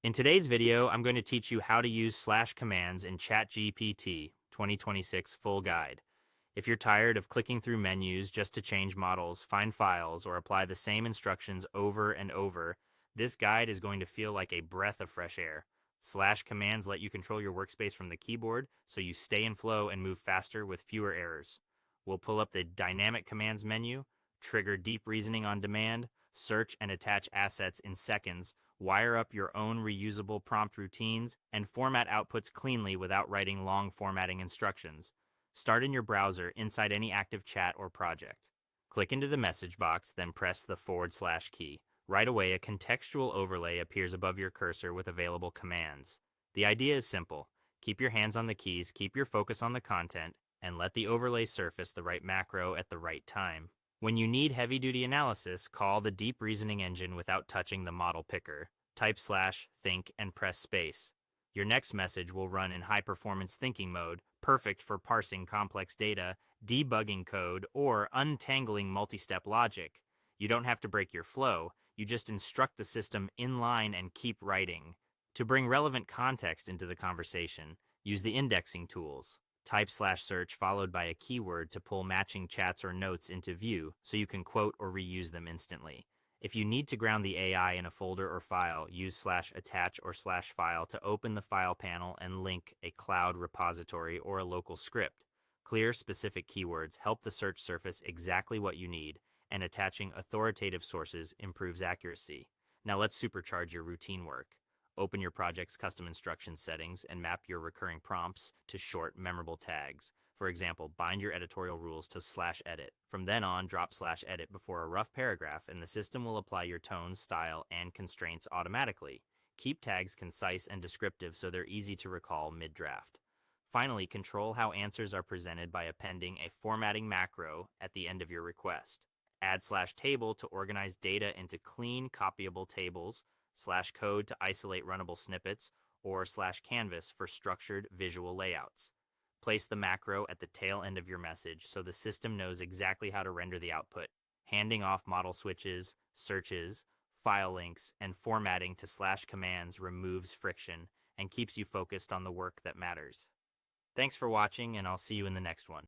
In today's video, I'm going to teach you how to use slash commands in ChatGPT 2026 full guide. If you're tired of clicking through menus just to change models, find files, or apply the same instructions over and over, this guide is going to feel like a breath of fresh air. Slash commands let you control your workspace from the keyboard so you stay in flow and move faster with fewer errors. We'll pull up the dynamic commands menu, trigger deep reasoning on demand, search and attach assets in seconds, wire up your own reusable prompt routines, and format outputs cleanly without writing long formatting instructions. Start in your browser inside any active chat or project. Click into the message box, then press the / key. Right away, a contextual overlay appears above your cursor with available commands. The idea is simple. Keep your hands on the keys, keep your focus on the content, and let the overlay surface the right macro at the right time. When you need heavy-duty analysis, call the deep reasoning engine without touching the model picker. Type / think and press space. Your next message will run in high-performance thinking mode, perfect for parsing complex data, debugging code, or untangling multi-step logic. You don't have to break your flow, you just instruct the system inline and keep writing. To bring relevant context into the conversation, use the indexing tools. Type /search followed by a keyword to pull matching chats or notes into view so you can quote or reuse them instantly. If you need to ground the AI in a folder or file, use /attach or /file to open the file panel and link a cloud repository or a local script. Clear, specific keywords help the search surface exactly what you need, and attaching authoritative sources improves accuracy. Now let's supercharge your routine work. Open your project's custom instruction settings and map your recurring prompts to short, memorable tags. For example, bind your editorial rules to /edit. From then on, drop /edit before a rough paragraph and the system will apply your tone, style, and constraints automatically. Keep tags concise and descriptive so they're easy to recall mid-draft. Finally, control how answers are presented by appending a formatting macro at the end of your request. Add /table to organize data into clean, copyable tables, /code to isolate runnable snippets, or /canvas for structured visual layouts. Place the macro at the tail end of your message so the system knows exactly how to render the output. Handing off model switches, searches, file links, and formatting to /commands removes friction and keeps you focused on the work that matters. Thanks for watching, and I'll see you in the next one.